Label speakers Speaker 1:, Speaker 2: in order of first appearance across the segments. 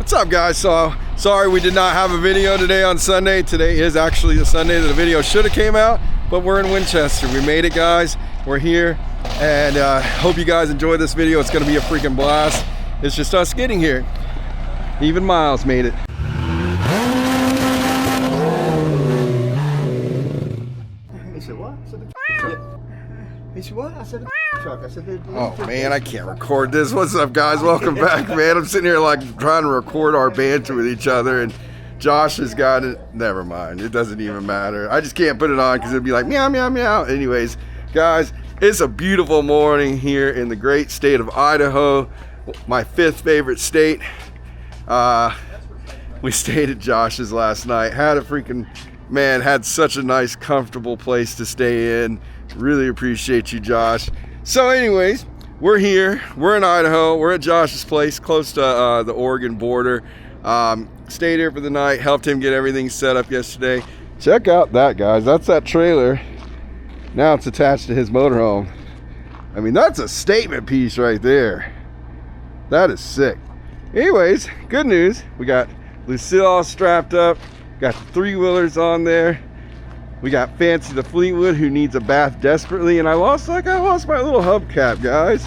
Speaker 1: What's up, guys? So sorry we did not have a video today on Sunday. Today is actually the Sunday that the video should have came out, but we're in Winchester. We made it, guys. We're here, and hope you guys enjoy this video. It's gonna be a freaking blast. It's just us getting here. Even Miles made it.
Speaker 2: He said what? I said the truck. He said what? I said the truck. I said the
Speaker 1: Oh man, I can't record this. What's up, guys? Welcome back, man. I'm sitting here like trying to record our banter with each other, and Josh has got it. Never mind, it doesn't even matter. I just can't put it on because it'd be like meow meow meow. Anyways, guys, it's a beautiful morning here in the great state of Idaho, my 5th favorite state. We stayed at Josh's last night. Had such a nice, comfortable place to stay in. Really appreciate you, Josh. So anyways, we're here. We're in Idaho. We're at Josh's place, close to the Oregon border. Stayed here for the night, helped him get everything set up yesterday. Check out that, guys. That's that trailer. Now it's attached to his motorhome. I mean, that's a statement piece right there. That is sick. Anyways, good news. We got Lucille all strapped up. Got the 3-wheelers on there. We got Fancy the Fleetwood, who needs a bath desperately, and I lost my little hubcap, guys,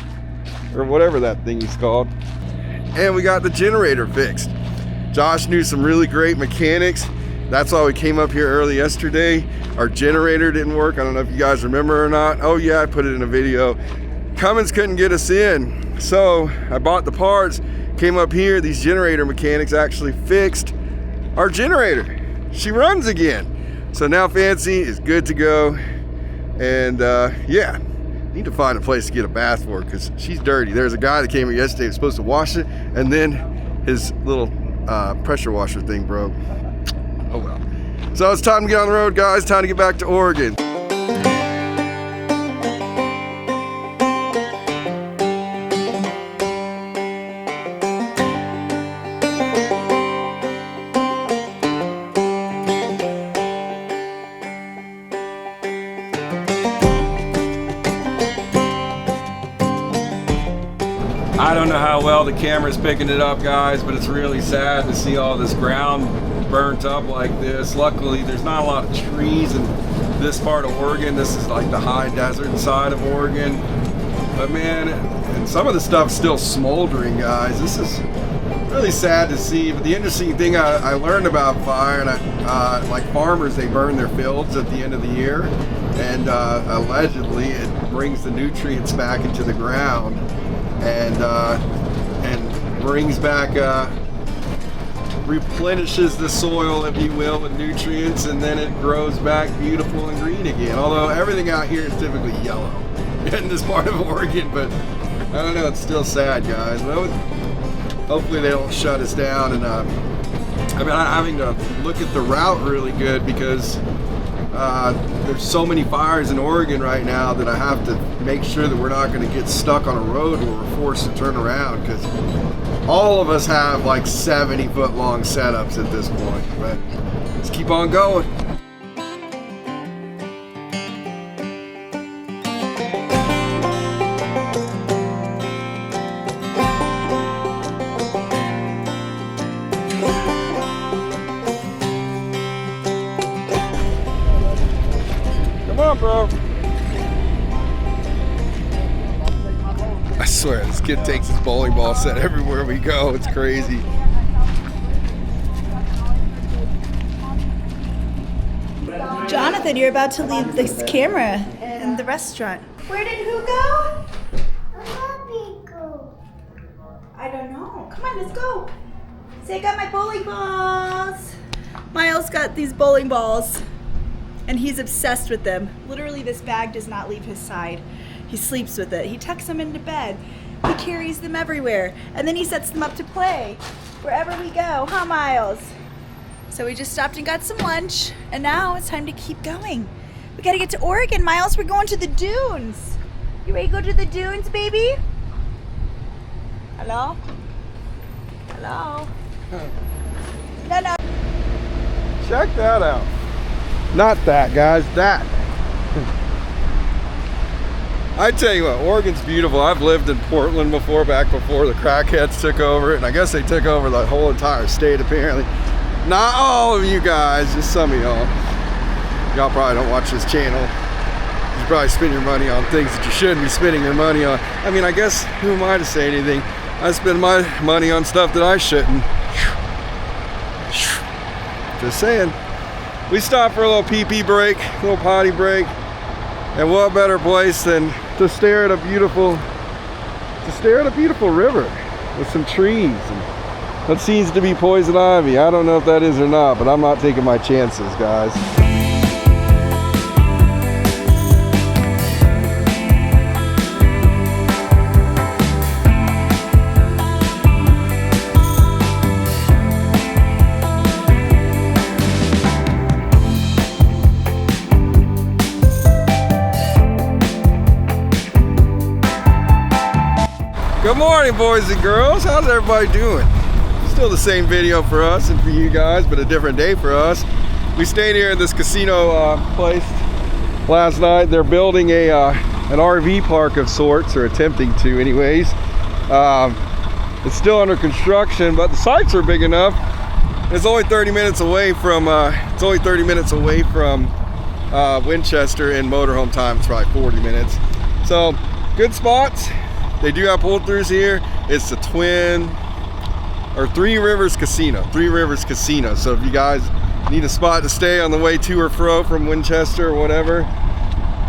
Speaker 1: or whatever that thing is called. And we got the generator fixed. Josh knew some really great mechanics. That's why we came up here early yesterday. Our generator didn't work. I don't know if you guys remember or not. Oh yeah, I put it in a video. Cummins couldn't get us in, so I bought the parts, came up here. These generator mechanics actually fixed our generator. She runs again. So now Fancy is good to go, and yeah, need to find a place to get a bath for her because she's dirty. There's a guy that came here yesterday who was supposed to wash it, and then his little pressure washer thing broke. Oh well. So it's time to get on the road, guys. Time to get back to Oregon. I don't know how well the camera's picking it up, guys, but it's really sad to see all this ground burnt up like this. Luckily, there's not a lot of trees in this part of Oregon. This is like the high desert side of Oregon. But man, and some of the stuff's still smoldering, guys. This is really sad to see. But the interesting thing I learned about fire, and like farmers, they burn their fields at the end of the year, and allegedly it brings the nutrients back into the ground. And brings back, replenishes the soil, if you will, with nutrients, and then it grows back beautiful and green again. Although everything out here is typically yellow in this part of Oregon, but I don't know, it's still sad, guys. But hopefully they don't shut us down. And I mean, I'm having to look at the route really good because there's so many fires in Oregon right now that I have to make sure that we're not going to get stuck on a road where we're forced to turn around, because all of us have like 70-foot long setups at this point. But let's keep on going. Come on, bro. I swear, this kid takes his bowling ball set everywhere we go. It's crazy.
Speaker 3: Jonathan, you're about to leave this camera in the restaurant. Where did who go? I don't know. Come on, let's go. Say, I got my bowling balls. Miles got these bowling balls, and he's obsessed with them. Literally, this bag does not leave his side. He sleeps with it. He tucks them into bed. He carries them everywhere. And then he sets them up to play wherever we go. Huh, Miles? So we just stopped and got some lunch, and now it's time to keep going. We gotta get to Oregon, Miles. We're going to the dunes. You ready to go to the dunes, baby? Hello? Hello? No.
Speaker 1: Check that out. Not that, guys, that. I tell you what, Oregon's beautiful. I've lived in Portland before, back before the crackheads took over it, and I guess they took over the whole entire state apparently. Not all of you guys, just some of y'all. Y'all probably don't watch this channel. You probably spend your money on things that you shouldn't be spending your money on. I mean, I guess, who am I to say anything? I spend my money on stuff that I shouldn't. Just saying. We stopped for a little pee-pee break, a little potty break. And what better place than to stare at a beautiful river with some trees and what seems to be poison ivy. I don't know if that is or not, but I'm not taking my chances, guys. Good morning, boys and girls. How's everybody doing? Still the same video for us and for you guys, but a different day for us. We stayed here in this casino place last night. They're building an RV park of sorts, or attempting to anyways. It's still under construction, but the sites are big enough. It's only 30 minutes away from Winchester. In motorhome time, it's probably 40 minutes. So good spots. They do have pull-throughs here. It's the Three Rivers Casino. So if you guys need a spot to stay on the way to or fro from Winchester or whatever,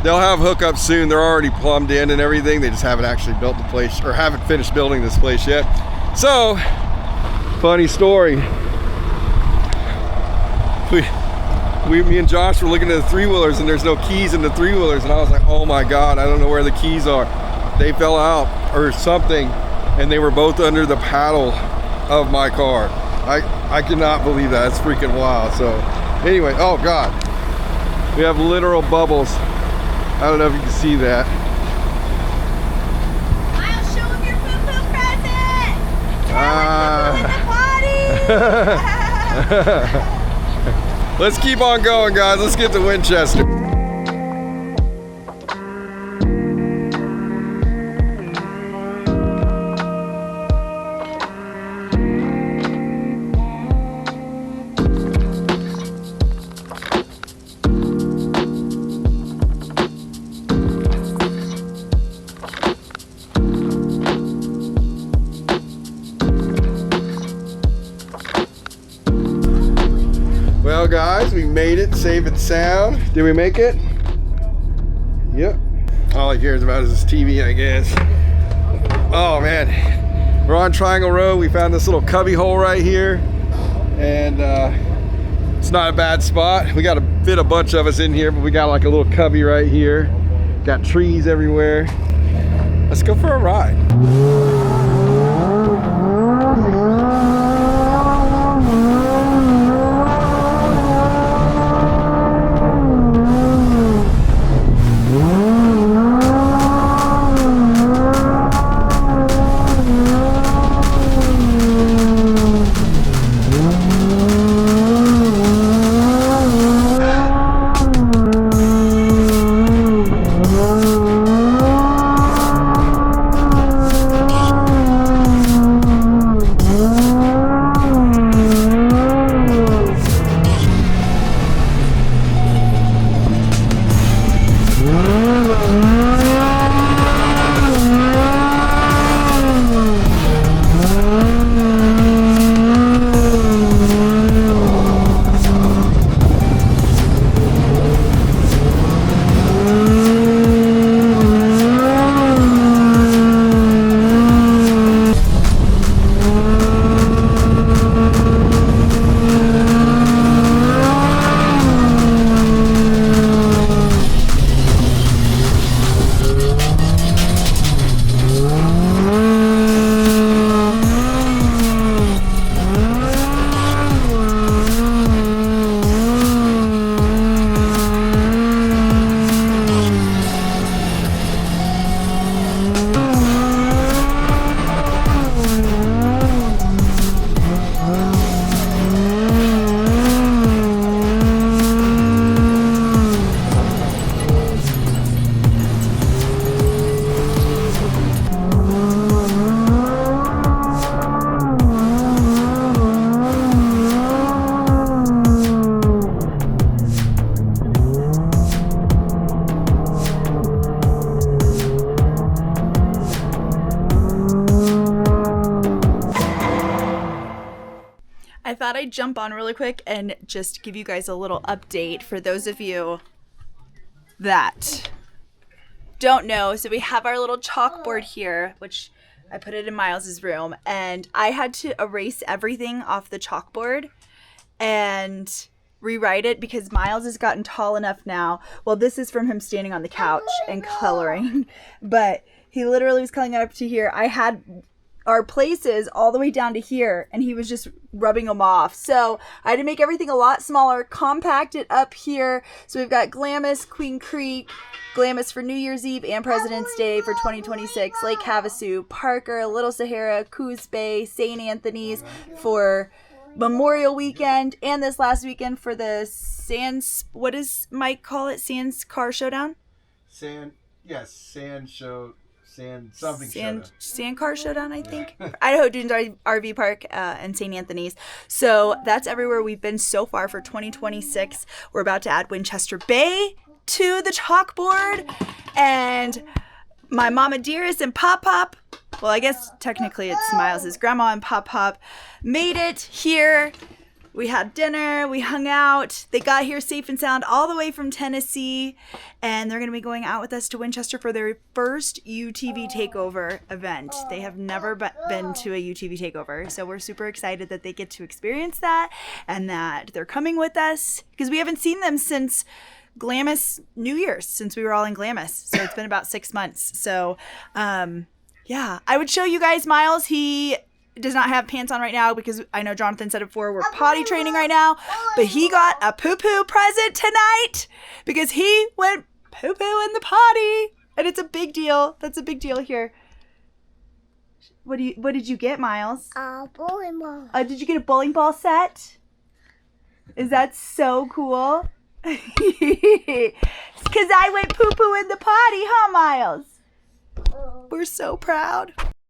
Speaker 1: they'll have hookups soon. They're already plumbed in and everything. They just haven't actually built the place, or haven't finished building this place yet. So, funny story. Me and Josh were looking at the three-wheelers, and there's no keys in the three-wheelers, and I was like, oh my God, I don't know where the keys are. They fell out or something, and they were both under the paddle of my car. I cannot believe that. It's freaking wild. So anyway, oh God, we have literal bubbles. I don't know if you can see that.
Speaker 3: I'll show him your poo-poo present. Tell him the party.
Speaker 1: Let's keep on going, guys. Let's get to Winchester. Well, guys, we made it safe and sound. Did we make it? Yep. All he cares about is his TV, I guess. Oh man, we're on Triangle Road. We found this little cubby hole right here, and it's not a bad spot. We got to fit a bunch of us in here, but we got like a little cubby right here. Got trees everywhere. Let's go for a ride.
Speaker 3: I thought I'd jump on really quick and just give you guys a little update for those of you that don't know. So we have our little chalkboard here, which I put it in Miles's room, and I had to erase everything off the chalkboard and rewrite it because Miles has gotten tall enough now. Well, this is from him standing on the couch and coloring, but he literally was coloring up to here. I had our places all the way down to here, and he was just rubbing them off. So I had to make everything a lot smaller, compact it up here. So we've got Glamis, Queen Creek, Glamis for New Year's Eve and President's Day for 2026, Lake Havasu, Parker, Little Sahara, Coos Bay, St. Anthony's for Memorial Weekend, and this last weekend for the Sands, what does Mike call it? Sands Car Showdown?
Speaker 1: Sand
Speaker 3: Car Showdown, I think. Idaho Dunes RV Park and St. Anthony's. So that's everywhere we've been so far for 2026. We're about to add Winchester Bay to the chalkboard, and my mama dearest and Pop Pop, well, I guess technically it's Miles's grandma and Pop Pop, made it here. We had dinner, we hung out. They got here safe and sound all the way from Tennessee, and they're going to be going out with us to Winchester for their first UTV takeover event. They have never been to a UTV takeover, so we're super excited that they get to experience that and that they're coming with us because we haven't seen them since Glamis New Year's, since we were all in Glamis. So it's been about 6 months. So, yeah, I would show you guys Miles. He does not have pants on right now because I know Jonathan said it before, we're potty training right now, but he got a poo-poo present tonight because he went poo-poo in the potty, and it's a big deal. That's a big deal here. What did you get, Miles?
Speaker 4: Bowling ball.
Speaker 3: Did you get a bowling ball set? Is that so cool? It's because I went poo-poo in the potty, huh, Miles? We're so proud.